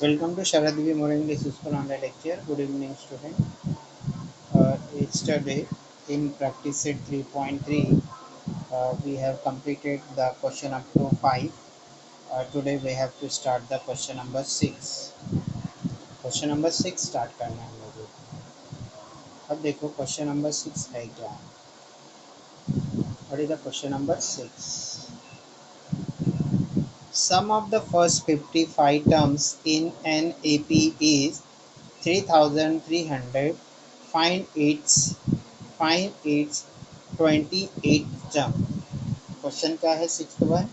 Welcome to Sharadvi More English School online lecture. Good evening, student. Yesterday in practice set 3.3, we have completed the question up to 5. Today we have to start the question number 6. Question number 6 start करना है हम लोगों को. अब देखो question number 6 है क्या. What is the question number 6? Sum of the first 55 terms in an AP is 3300. Find its 28 term. Question क्या है 6th one.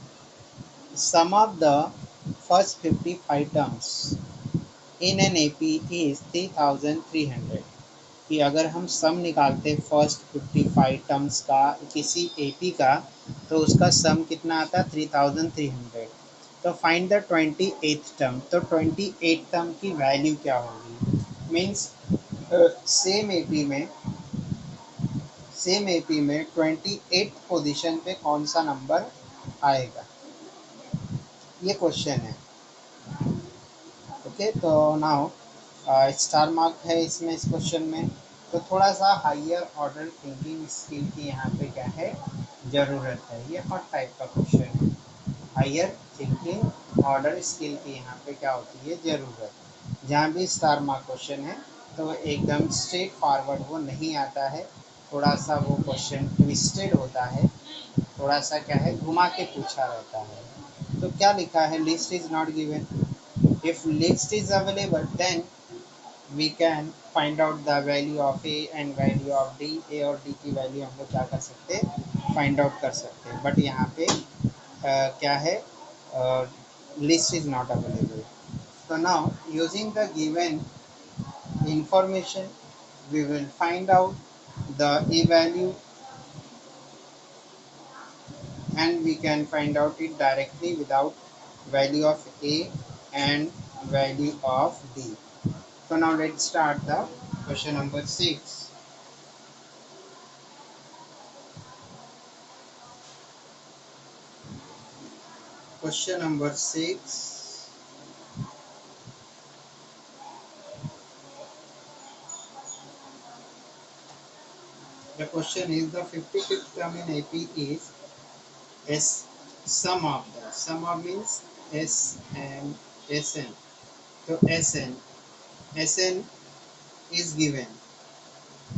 Sum of the first 55 terms in an AP is 3300. कि अगर हम सम निकालते first 55 terms का किसी AP का तो उसका सम कितना आता 3300. तो फाइंड द 28th टर्म. तो 28 टर्म की वैल्यू क्या होगी. मीन्स सेम एपी में 28 पोजीशन पे कौन सा नंबर आएगा, ये क्वेश्चन है. ओके, तो नाउ स्टार मार्क है इसमें इस क्वेश्चन में. तो थोड़ा सा हायर ऑर्डर थिंकिंग स्किल की यहाँ पे क्या है ज़रूरत है. ये हॉट टाइप का क्वेश्चन है. हायर थिंकिंग ऑर्डर स्किल की यहाँ पे क्या होती है ज़रूरत. जहाँ भी स्टार मार्क क्वेश्चन है तो एकदम स्ट्रेट फॉरवर्ड वो नहीं आता है. थोड़ा सा वो क्वेश्चन ट्विस्टेड होता है. थोड़ा सा क्या है घुमा के पूछा रहता है. तो क्या लिखा है, list is not given. If list is available then we can find out the value of A and value of D. A और डी की वैल्यू हम लोग क्या कर सकते हैं, फाइंड आउट कर सकते हैं. बट यहाँ पे क्या है, list is not available. So now using the given information we will find out the a value and we can find out it directly without value of a and value of d. So now let's start the question number 6. Question number 6. The question is the 55th term in AP is S. Sum of means S and Sn. So Sn is given.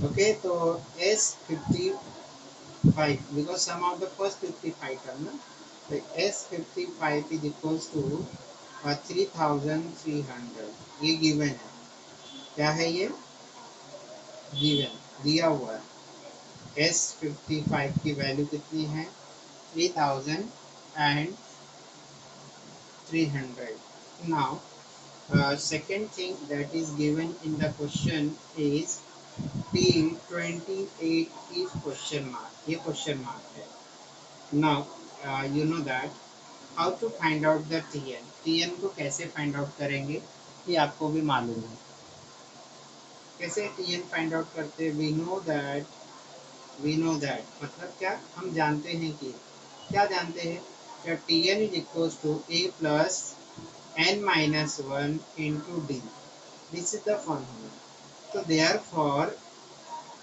Okay, so S55 because sum of the first 55 term na? So S55 is equals to 3300. ये given है. क्या है ये given दिया हुआ है. S55 की value कितनी है 3300. Now second thing that is given in the question is T28 is question mark. ये question mark है. Now you know that how to find out the Tn. Tn को कैसे find out करेंगे ये आपको भी मालूम है. कैसे Tn find out करते हैं. we know that मतलब क्या हम जानते हैं कि क्या जानते हैं क्या Tn is equals to a plus n minus 1 into d. This is the formula. So therefore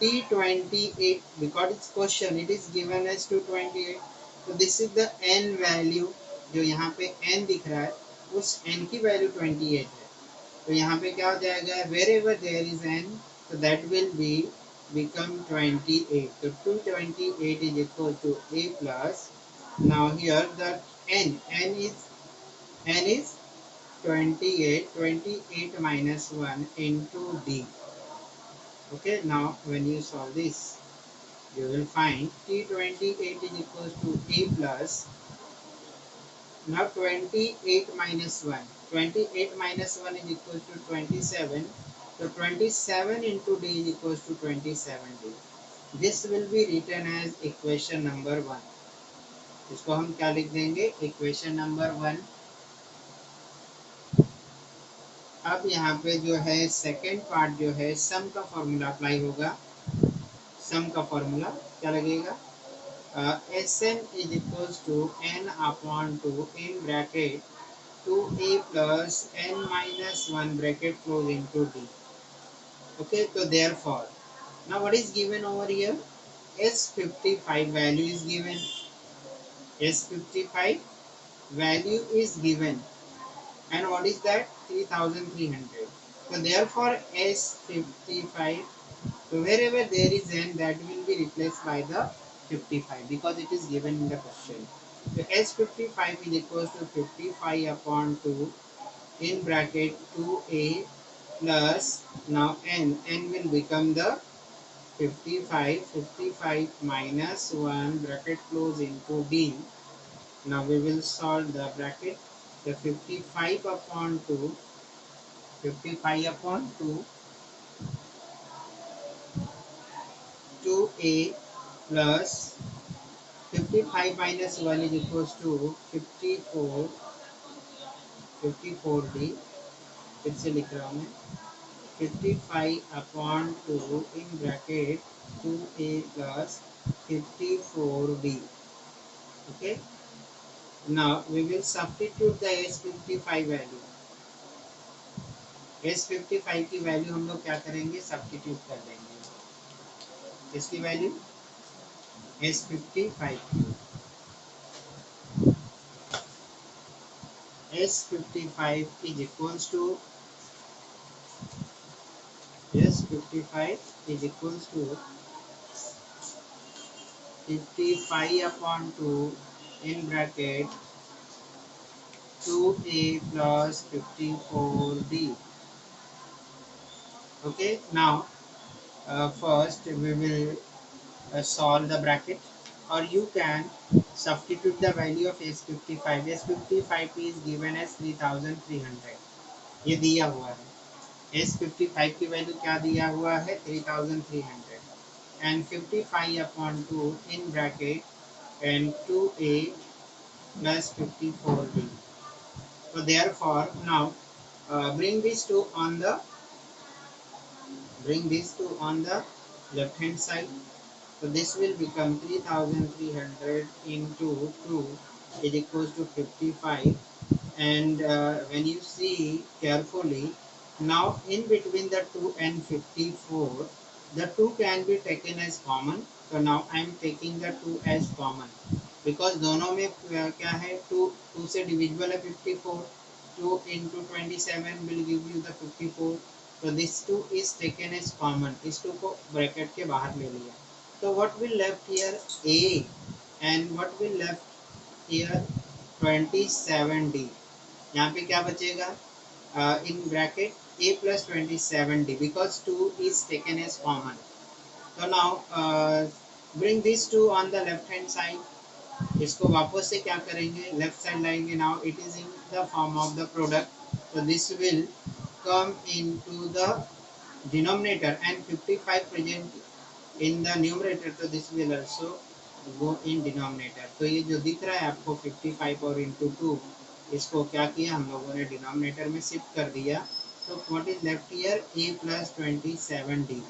T28 because it's question it is given as 228. So this is the n value जो यहाँ पे n दिख रहा है उस n की value 28 है. तो यहाँ पे क्या हो जाएगा wherever there is n so that will be become 28. So 228 is equal to a plus now here the n is 28 minus 1 into d. Okay, now when you solve this you will find T28 is equals to a plus now 28 minus 1 is equals to 27. So 27 into d is equals to 27d. This will be written as equation number 1. इसको हम क्या लिख देंगे equation number 1. अब यहाँ पे जो है सेकेंड पार्ट जो है सम का फॉर्मूला अप्लाई होगा. सम का फॉर्मूला क्या लगेगा Sn is equals to n upon 2 in bracket 2a plus n minus 1 bracket close into d. Okay, so therefore, now what is given over here? S55 value is given. S55 value is given. And what is that? 3300. So therefore S55, so wherever there is n, that will be replaced by the 55 because it is given in the question. So S55 is equals to 55 upon 2 in bracket 2a plus, now n will become the 55 minus 1 bracket close into d. Now we will solve the bracket. The 55 upon 2, 55 upon 2, 2a plus 55 minus 1 is equals to 54, 54d. फिर से लिख रहा हूँ मैं 55 upon 2 in bracket 2a plus 54d. Okay. Now we will substitute the S55 value. S55 की value हम लोग क्या करेंगे? सब्स्टिट्यूट कर देंगे. इसकी वैल्यू S55 की S55 is equals to S55 is equals to 55 upon 2 in bracket 2a plus 54d. Okay, now first we will solve the bracket, or you can substitute the value of S55. S55 is given as 3300. ये दिया हुआ है. S55 की value क्या दिया हुआ है? 3300 and 55 upon 2 in bracket and 2a plus 54d. So therefore now bring these two on the left hand side. So this will become 3300 into 2 is equals to 55. And when you see carefully, now in between the 2 and 54, the 2 can be taken as common. So now I am taking the 2 as common because दोनों में क्या है? 2 से divisible है 54. 2 into 27 will give you the 54. So this 2 is taken as common. इस 2 को bracket के बाहर ले लिया. So what will left here? A. And what will left here? 27D. यहाँ पे क्या बचेगा? In bracket A plus 27D because 2 is taken as common. So now bring these two on the left hand side. इसको वापस से क्या करेंगे? Left side लाएंगे. Now it is in the form of the product. So this will come into the denominator and 55 present in the numerator. So this will also go in denominator. तो ये जो दिख रहा है आपको 55 और into 2, इसको क्या किया हम लोगों ने? डिनोमिनेटर में शिफ्ट कर दिया. So what is left here? A plus 27D.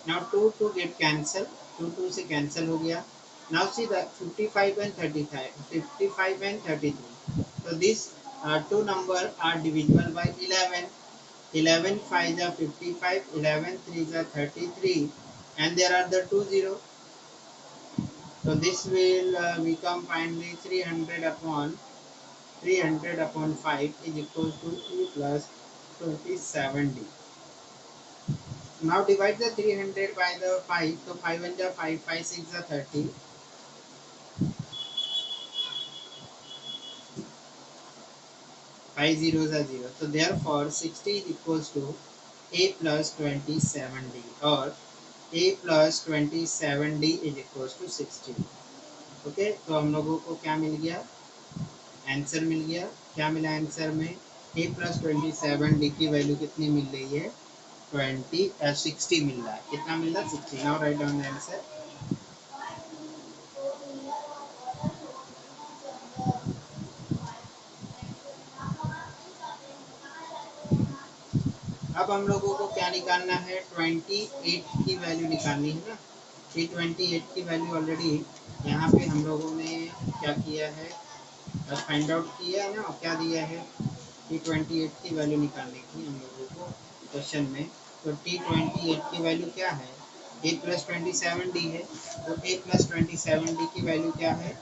Now 2 get cancel. 2 से cancel हो गया. Now see the 55 and 33. So these two numbers are divisible by 11. 11 5 are 55, 11 3 are 33, and there are the 2 0. So this will become finally 300 upon 5 is equal to E plus 27D. Now divide the 300 by the 5. So 5 and 5, 5 6 are 30. 5 zeros are 0. So therefore 60 is equals to A plus 27D, or A plus 27D is equals to 60. Okay, तो हम लोगों को क्या मिल गया? Answer मिल गया. क्या मिला answer में? A plus 27D की वैल्यू कितनी मिल रही है? 60 मिल रहा है. कितना मिल रहा है? 60. Now write down the answer. अब हम लोगों को क्या निकालना है? 28 की वैल्यू निकालनी है ना. 28 की वैल्यू ऑलरेडी यहाँ पे हम लोगों ने क्या किया है? फाइंड आउट किया है ना. और क्या दिया है? T28 की वैल्यू निकालनी थी हम लोगों को क्वेश्चन में। तो T28 की वैल्यू क्या है, a प्लस 27d है, तो a प्लस 27d की वैल्यू क्या है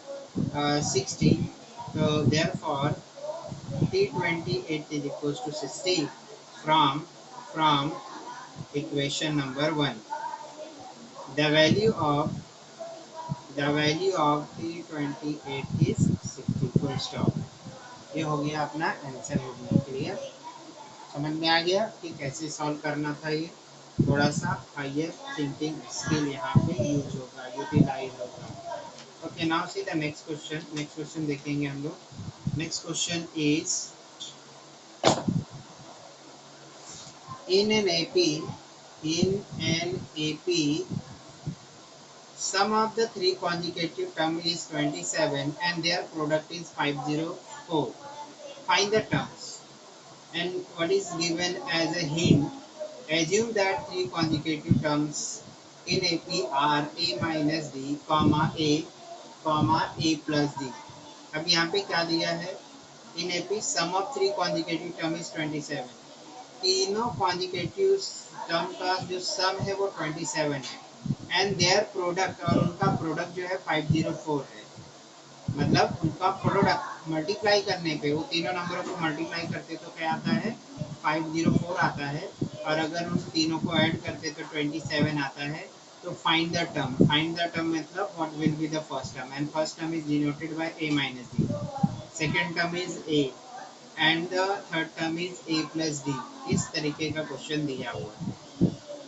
60। तो therefore T28 is equals to 60 from equation number 1. The value of T28 is 60 full stop। ये हो गया अपना आंसर, हो गया क्लियर। समझ में आ गया कि कैसे सॉल्व करना था। ये थोड़ा सा हायर थिंकिंग स्किल यहाँ पे यूज होगा, यूटिलाइज होगा। Okay, now see the next question. Next question देखेंगे हम लोग। Next question is in an AP sum of the three consecutive term is 27 and their product is 504. Find the terms. And what is given as a hint, assume that three consecutive terms in AP are a minus d, a plus d। अब यहाँ पे क्या दिया है, in AP sum of three consecutive term is 27। तीनों consecutive term का जो sum है वो 27 है एंड देयर प्रोडक्ट, और उनका प्रोडक्ट जो है 504 है। मतलब उनका प्रोडक्ट मल्टीप्लाई करने पे, वो तीनों नंबरों को मल्टीप्लाई करते तो क्या आता है 504 आता है, और अगर उन तीनों को ऐड करते तो 27 आता है। तो find the term, find the term मतलब what will be the first term, and first term is denoted by a minus d, second term is a and the third term is a plus d। इस तरीके का question दिया हुआ है।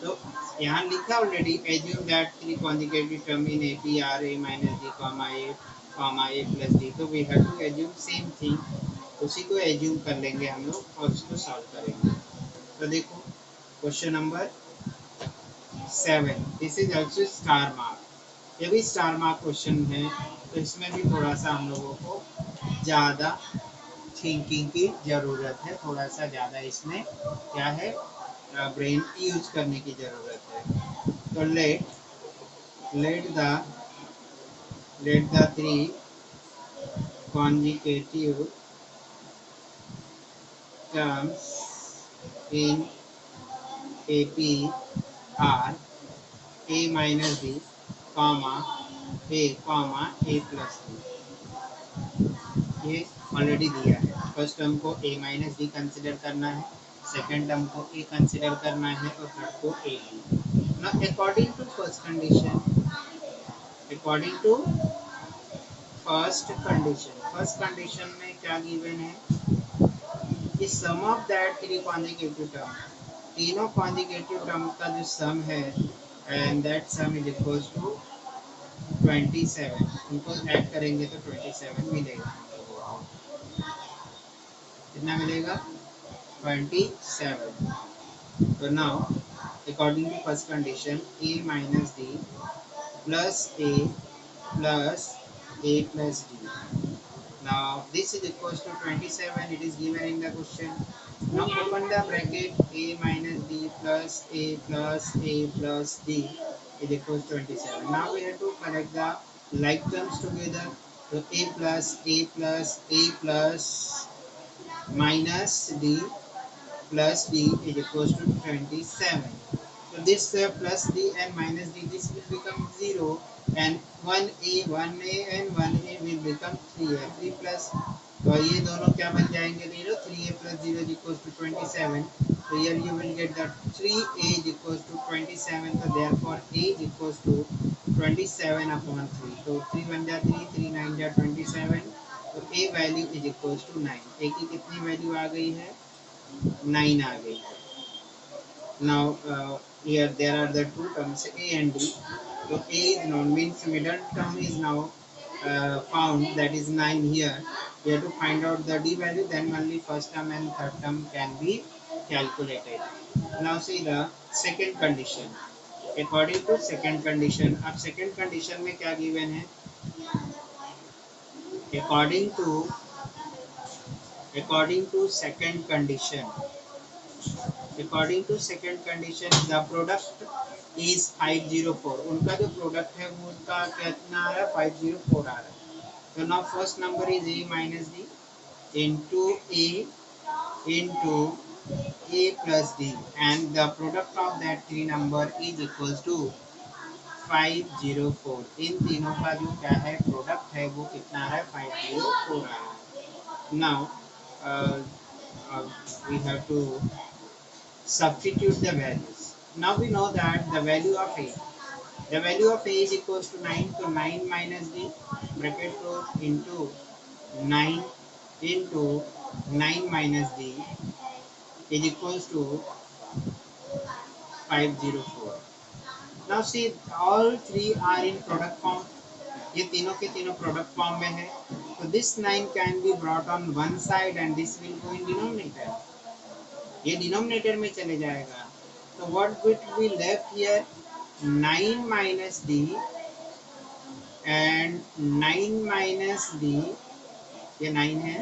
तो यहाँ लिखा already, assume that three consecutive term in AP are a minus d, a plus d। तो we have to assume same thing, उसी को एज्यूम कर लेंगे हम लोग और उसको सॉल्व करेंगे। तो देखो question number 7, this is also star mark. ये भी स्टार मार्क क्वेश्चन है, तो इसमें भी थोड़ा सा हम लोगों को ज़्यादा थिंकिंग की ज़रूरत है, थोड़ा सा ज़्यादा इसमें क्या है ब्रेन यूज करने की ज़रूरत है। तो let the three consecutive terms in AP are a minus d, a plus d। ये ऑलरेडी दिया है। फर्स्ट टर्म को a माइनस डी कंसिडर करना है, सेकेंड टर्म को a कंसिडर करना है और थर्ड को a डी। ना according to first condition, according to first condition में क्या गिवन है कि sum of that three consecutive term, तीनों कॉन्जिक्यूटिव टर्म का जो सम है and that sum is equals to 27। उनको ऐड करेंगे तो 27 मिलेगा। कितना मिलेगा 27। तो now according to first condition a minus d plus a plus d। Now this is equals to 27, it is given in the question। Now open the bracket, a minus d plus a plus d is equals to 27। Now we have to connect the like terms together। So a plus minus d plus d is equals to 27। So this plus d and minus d, this will become 0 and 1a and 1a will become 3a, 3 plus, तो ये दोनों क्या बन जाएंगे 0, 3a plus 0 is equals to 27। So here you will get that 3a is equals to 27। So therefore a is equals to 27 upon 3। तो 3 बन जा 3, 3 9 जा 27। तो a value is equals to 9। a की कितनी वैल्यू आ गई है 9 आ गई है। Now here there are the two terms a and d। So a is known, means middle term is now found, that is 9 here। We have to find out the d value, then only first term and third term can be calculated। Now see the second condition। According to second condition, अब second condition में क्या given है, according to second condition, the product is 504। उनका जो product है वो उनका कितना आ रहा है 504 आ रहा है। तो now first number is a minus D into a into A plus D, and the product of that three number is equals to 504. इन तीनों का जो क्या है प्रोडक्ट है वो कितना है 504 रहा है. Now uh, uh, we have to substitute the values. Now we know that the value of A. The value of A is equals to 9. So 9 minus D bracket close into 9 into 9 minus D is equals to 504. Now see all three are in product form. ये तीनों के तीनों product form में है. तो this 9 can be brought on one side and this will go in denominator. ये denominator में चले जाएगा. तो what will be left here 9 minus d and 9 minus d. ये 9 है.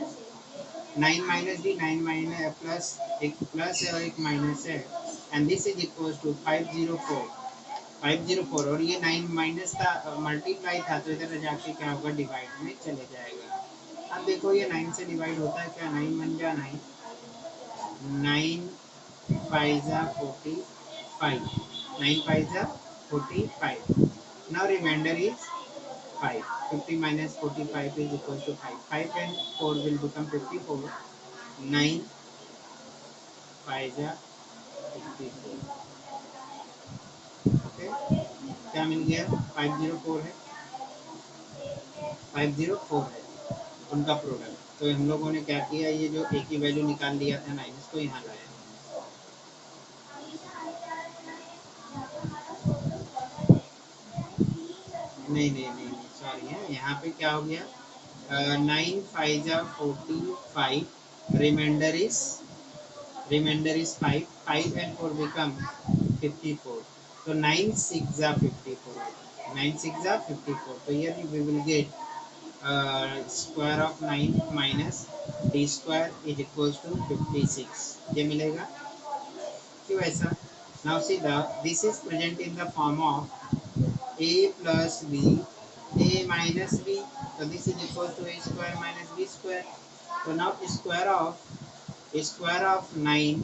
9 माइनस डी 9 माइनस प्लस एक प्लस है और एक माइनस है and this is equal to 504. 504 और ये 9 माइनस था मल्टीप्लाई था तो इधर जाके क्या होगा डिवाइड में चले जाएगा. अब देखो ये 9 से डिवाइड होता है क्या 9 बन जा 9 9 5 जा 45 9 5 जा 45. Now remainder is 5. 50 minus 45 is equal to 5. 5 and 4 will become 54. 9 5 जा 54. ओके क्या मिल गया 504 है. 504 है उनका प्रोडक्ट. तो हम लोगों ने क्या किया ये जो एक ही वैल्यू निकाल लिया था 9 इसको यहाँ लाया. नहीं सॉरी है यहाँ पे क्या हो गया 9 5 जा 45. Remainder is 5. 5 and 4 become 54. तो 9 6 जा 54. 9 6 जा 54. तो here we will get square of 9 minus d square is equals to 56. ये मिलेगा. क्यों ऐसा. Now see this is present in the form of a plus b a minus b. So this is equal to a square minus b square. So now square of 9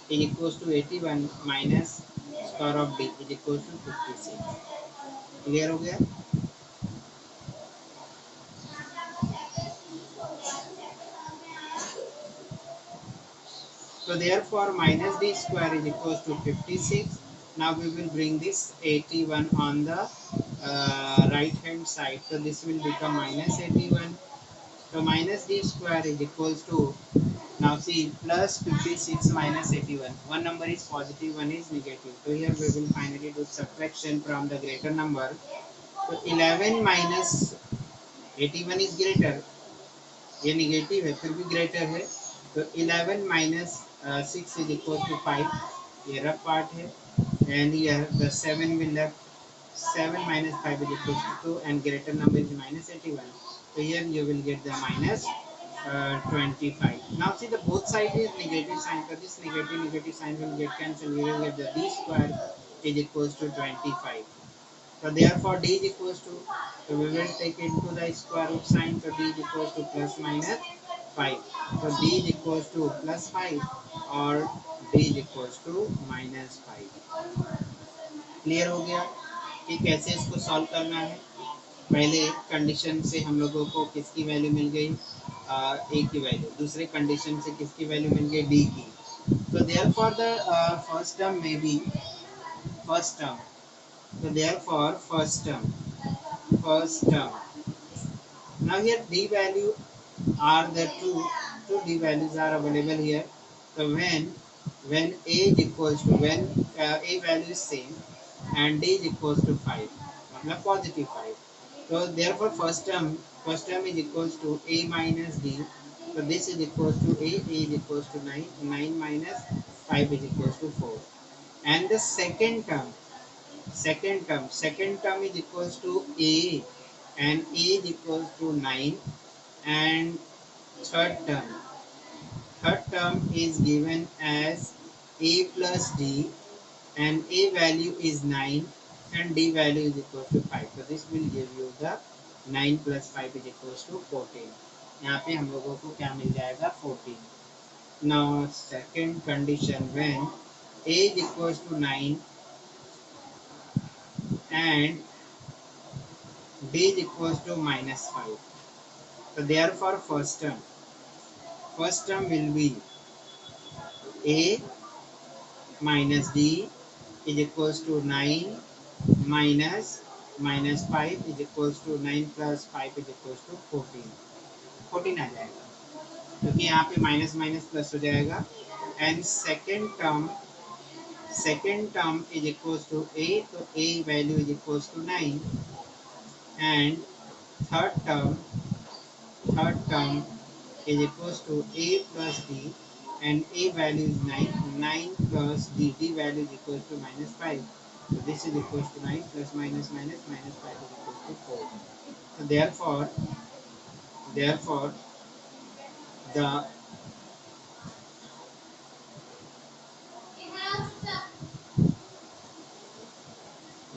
is equals to 81 minus square of d is equals to 56. Clear हो गया. So therefore minus d square is equals to 56. Now we will bring this 81 on the right hand side. So this will become minus 81. So minus d square is equals to now see plus 56 minus 81. One number is positive, one is negative. So here we will finally do subtraction from the greater number. So 11 minus 81 is greater. ये negative है फिर भी greater है. तो 11 minus 6 is equal to 5. ये rough part है and here the 7 will left. 7 minus 5 is equal to 2 and greater number is minus 81. So here you will get the minus 25. Now see the both side is negative sign. So this negative sign will get cancelled. We will get the d square is equals to 25. So therefore d is equals to, so we will take into the square root sign. So d is equals to plus minus 5. So d is equals to plus 5 or d is equals to minus 5. Clear हो गया कि कैसे इसको solve करना है. पहले condition से हम लोगों को किसकी वैल्यू मिल गई ए की वैल्यू. दूसरे कंडीशन से किसकी वैल्यू मिल गई डी की. तो देयरफॉर द फर्स्ट टर्म में भी first term. So therefore first term. Now here d value are the two d values are available here. So when a is equals to when a value is same and d is equals to 5 मतलब positive 5. So therefore first term is equals to a minus d. So this is equals to a is equals to 9 minus 5 is equals to 4. And the second term is equals to a and a is equals to 9. And third term is given as a plus d and a value is 9 and d value is equal to 5. So this will give you the 9 plus 5 is equals to 14. यहाँ पे हम लोगों को क्या मिल जाएगा 14. Now second condition, when a is equals to 9 and d is equals to -5. So therefore first term will be a minus d is equals to 9 minus -5 is equals to 9 plus 5 is equals to 14. 14 आ जाएगा क्योंकि यहाँ पे minus minus plus हो जाएगा. And second term is equals to A, तो A value is equals to 9 and third term is equals to a plus d and a value is 9 plus d value is equals to -5. So this is equals to 9 plus minus minus minus 5 is equals to 4. So therefore the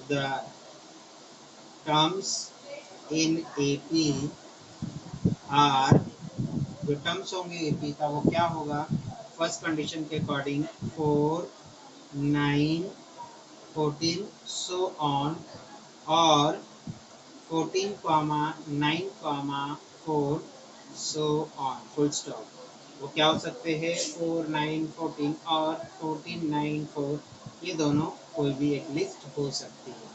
the terms in AP are, जो terms होंगे AP का वो क्या होगा, first condition के according 4 9 14 so on, और 14 9 4 so on full stop. वो क्या हो सकते हैं, 4 9 14 और 14 9 4, ये दोनों कोई भी एक लिस्ट हो सकती है.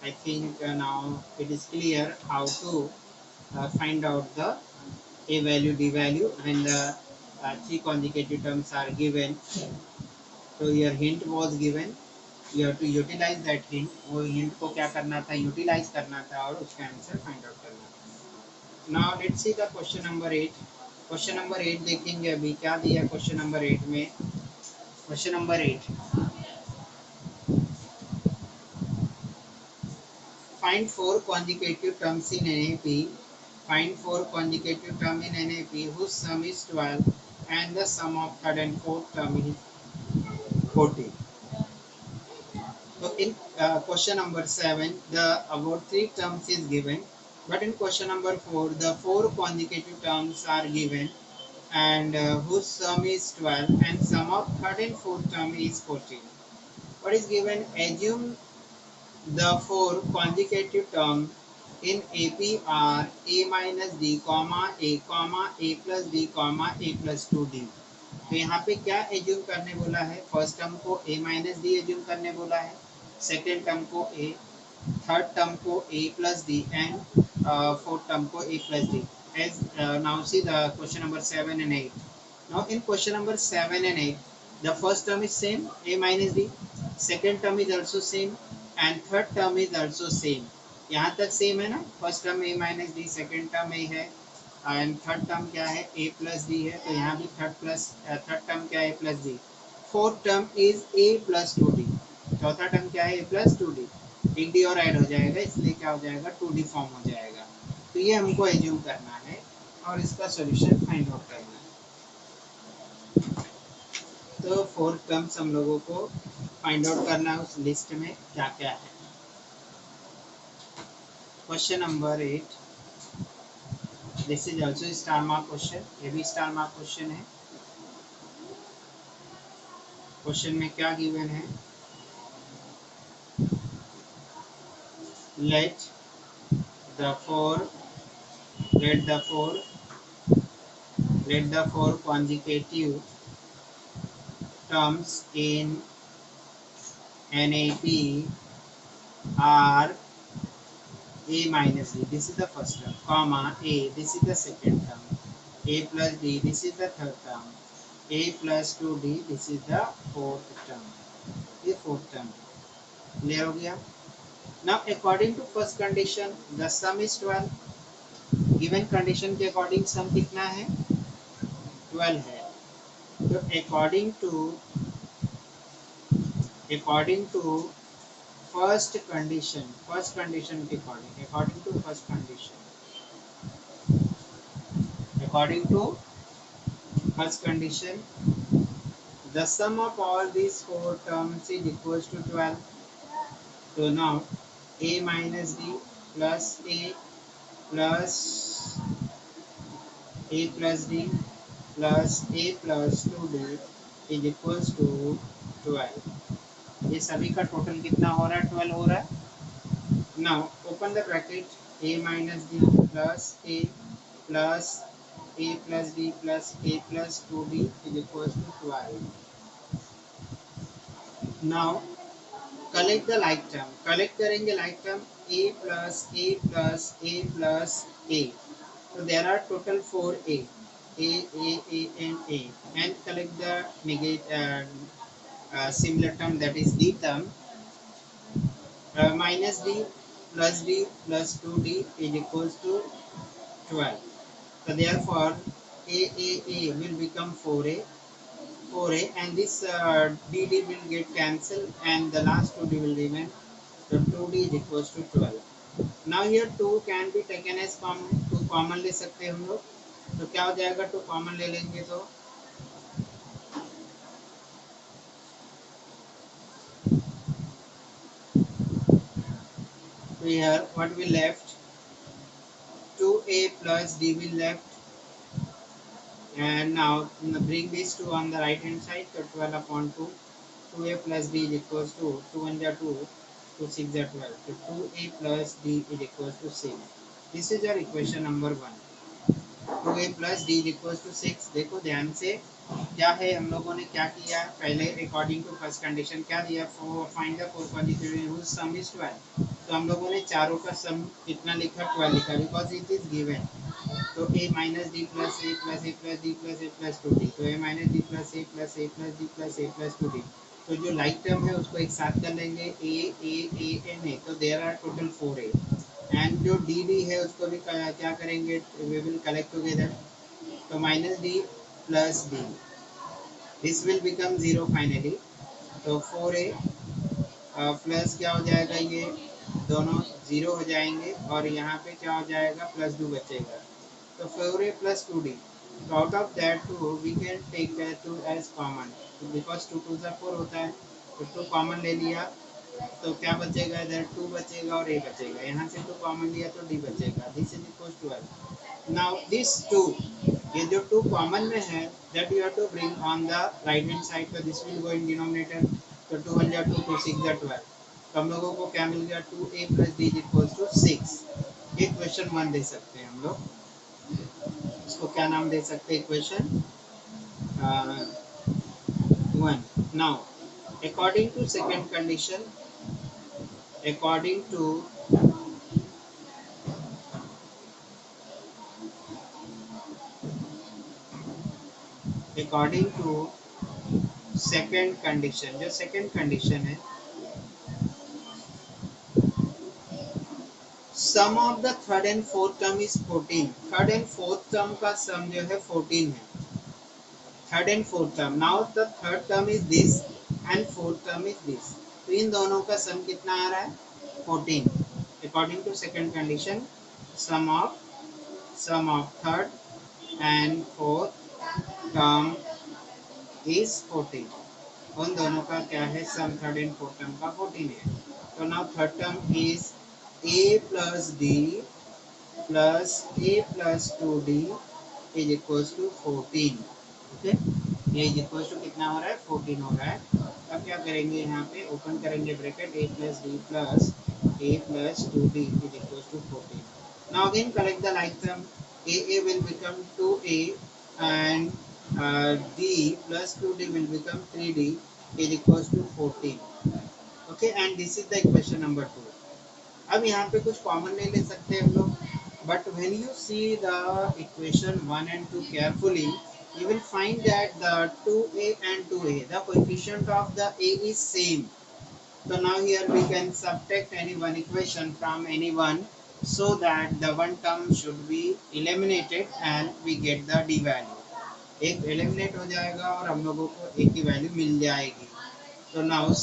I think now it is clear how to find out the a value d value when the three consecutive terms are given. So your hint was given, you have to utilize that hint. वो hint को क्या करना था, utilize करना था और उसका answer find out करना था. Now let's see the question number 8. Question number 8 देखेंगे अभी क्या दिया क्वेश्चन नंबर 8 में. Question number 8, find 4 consecutive terms in NAP. Find 4 consecutive term in NAP whose sum is 12 and the sum of third and fourth term is 40. So in question number 7, the about 3 terms is given, but in question number 4, the 4 consecutive terms are given and whose sum is 12 and sum of third and fourth term is 14. What is given? Assume the 4 consecutive term in AP are a minus d, a plus d, a plus 2d. तो यहाँ पे क्या assume करने बोला है, first term को a minus D assume करने बोला है, सेकेंड टर्म को a, थर्ड टर्म को a plus D and fourth term को a plus D. As now see the question number 7 and 8. Now in question number 7 and 8, the first term is same, a minus d, second term is also same and third term is also same. यहाँ तक same है ना, first term a minus D, second term a है and third term क्या है, a plus D है, तो यहाँ भी थर्ड टर्म क्या है, a plus D. Fourth term is a plus 2d, चौथा टर्म क्या है, a प्लस 2d. एक डी और ऐड हो जाएगा इसलिए क्या हो जाएगा, 2d फॉर्म हो जाएगा. तो ये हमको एज्यूम करना है और इसका सॉल्यूशन फाइंड आउट करना है. तो फोर्थ टर्म्स हम लोगों को फाइंड आउट करना है उस लिस्ट में क्या क्या है. Question number 8, this is also star mark question, ये भी स्टार मार्क क्वेश्चन है. क्वेश्चन में क्या गिवन है, let the four consecutive terms in NAP are a minus d, this is the first term, comma a, this is the second term, a plus d, this is the third term, a plus 2d, this is the fourth term. ये fourth term clear हो गया. Now according to first condition the sum is 12. Given condition के according sum कितना है, 12 है. तो according to first condition के according to first condition the sum of all these four terms is equals to 12. So now a minus d plus a plus d plus a plus 2d is equals to 12। ये सभी का total कितना हो रहा है? 12 हो रहा है। Now open the bracket, a minus d plus a plus d plus a plus 2d is equals to 12। Now collect the like term, collect करेंगे like term a plus a plus a plus a। So there are total 4 a and collect the similar term, that is d term, minus d plus 2d is equals to 12। So therefore a will become 4a and this dd will get cancelled and the last 2d will remain, so 2d is equals to 12। now here 2 can be taken as common, 2 common ले सकते हैं हम लोग, तो क्या हो जाएगा? 2 common ले लेंगे तो here what we left, 2a plus d will left, and now bring these 2 on the right hand side, so 12 upon 2, 2a plus d is equals to 2 1 are 2, 2 6 are 12, so 2a plus d is equals to 6। this is your equation number 1। 2a plus d is equals to 6। देखो ध्यान से क्या है, हम लोगों ने क्या किया पहले, अकॉर्डिंग टू फर्स्ट कंडीशन क्या दिया, find the four positive root sum is 12। तो हम लोगों ने चारों का सम कितना लिखा? 12 लिखा, बिकॉज इट इज गिवन। तो a minus d plus A plus A plus D plus A plus 2d, तो a minus d plus A plus A plus D plus A plus 2d। तो जो लाइक टर्म है उसको एक साथ कर लेंगे, ए एन ए, तो there are total 4a। And जो डी डी है उसको भी क्या करेंगे, वी विल कलेक्ट टुगेदर, तो minus d plus d, this will become 0 finally. तो 4a प्लस क्या हो जाएगा, ये दोनों 0 हो जाएंगे और यहाँ पे क्या हो जाएगा, प्लस 2 बचेगा, तो 4a plus 2d। तो out of that 2 we can take that 2 as common, because 2 2 4 होता है, तो 2 कॉमन ले लिया, तो क्या बचेगा इधर, 2 बचेगा और a बचेगा, यहाँ से 2 कॉमन लिया तो d बचेगा, this is equal to 12। Now this 2, ये जो 2 कॉमन में है, that you have to bring on the right hand side, तो this will go in denominator, तो 2 1 जा 2, 2 6 जा 12। तो हम लोगों को क्या मिल गया, 2a plus d is equals to 6। ये क्वेश्चन 1 दे सकते हैं हम लोग, इसको क्या नाम दे सकते हैं, equation 1। Now according to second condition, according to second condition, जो सेकेंड कंडीशन है, sum of the third and fourth term is 14। Third and fourth term का सम जो है 14 है, third and fourth term. Now the third term is this and fourth term is this, तो इन दोनों का सम कितना आ रहा है, 14। According to second condition, sum of third and fourth term is 14। उन दोनों का क्या है, sum third and fourth term का 14 है। तो now third term is a plus d plus a plus 2d is equals to 14। Okay, ये is equal to कितना हो रहा है, 14 हो रहा है। अब क्या करेंगे, यहाँ पे ओपन करेंगे bracket, a plus d plus a plus 2d is equals to 14। now again collect the like term, a will become 2a and d plus 2d will become 3d is equals to 14। okay, and this is the equation number 2। अब यहाँ पे कुछ common नहीं ले सकते हम लोग, but when you see the equation 1 and 2 carefully, you will find that the 2a and 2a, the coefficient of the a is same। so now here we can subtract any one equation from any one, so that the one term should be eliminated and we get the d value। एक eliminate हो जाएगा और हम लोगों को a की value मिल जाएगी। तो now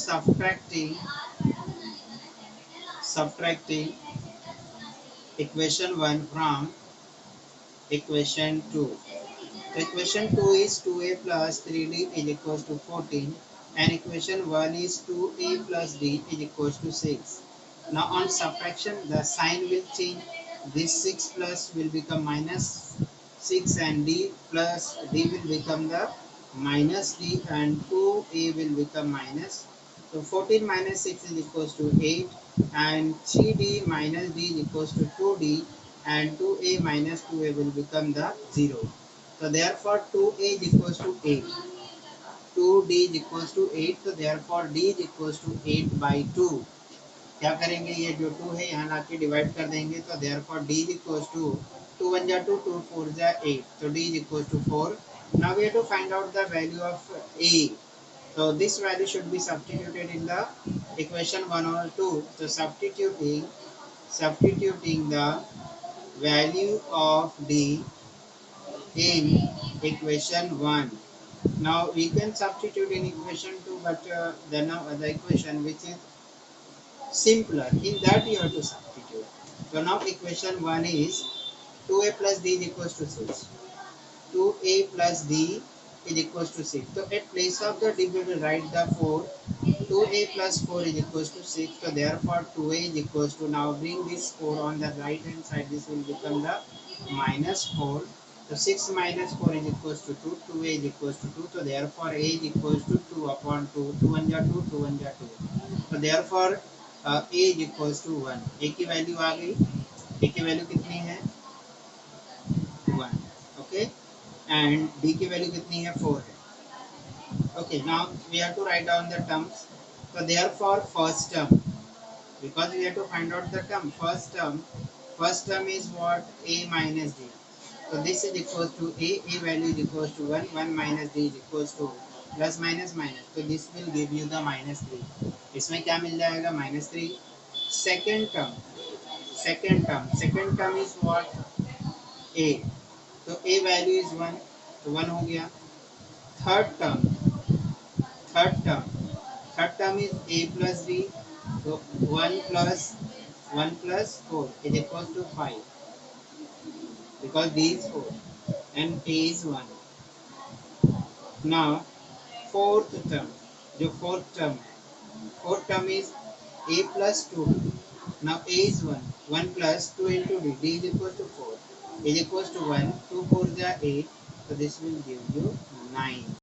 subtracting equation 1 from equation 2. So equation 2 is 2a plus 3d is equals to 14 and equation 1 is 2a plus d is equals to 6. Now on subtraction the sign will change. This 6 plus will become minus 6 and d plus d will become the minus d and 2a will become minus. So 14 minus 6 is equals to 8 and 3d minus d is equals to 2d and 2a minus 2a will become the 0. So therefore 2a is equals to 8. 2d is equals to 8. So therefore d is equals to 8 by 2. क्या करेंगे, ये जो 2 है यहाँ लाके divide कर देंगे. तो therefore d is equals to 2 1 जा 2 2 4 जा 8. So d is equals to 4. Now we have to find out the value of a. So this value should be substituted in the equation 1 or 2. So substituting the value of d in equation 1. Now we can substitute in equation 2, but the equation which is simpler, in that you have to substitute. So now equation 1 is 2a plus d is equals to 6. 2a plus d is equals to 6. So at place of the d we will write the 4. 2a plus 4 is equals to 6. So therefore 2a is equals to, now bring this 4 on the right hand side, this will become the minus 4. So 6 minus 4 is equals to 2. 2a is equals to 2. So therefore a is equals to 2 upon 2. 2 1 ja 2, 2 1 ja 2. So therefore a is equals to 1. a की value आ गई. a की value कितनी है? 1. Okay, and d की value कितनी है? 4 है. Okay, now we have to write down the terms. So therefore first term, because we have to find out the term, first term is what? A minus d. So this is equals to a value is equals to 1, 1 minus d is equals to plus minus minus. So this will give you the minus 3. इसमें क्या मिल जाएगा? minus 3. Second term is what? a. So a value is 1, तो 1 हो गया. Third term, third term third term is a plus b. So 1 plus 4 is equals to 5, because b is 4 and a is 1. Now fourth term, जो fourth term is a plus 2d. Now a is 1, 1 plus 2 into d is equals to 4, is equals to 1, 2 4 ja 8. So this will give you 9.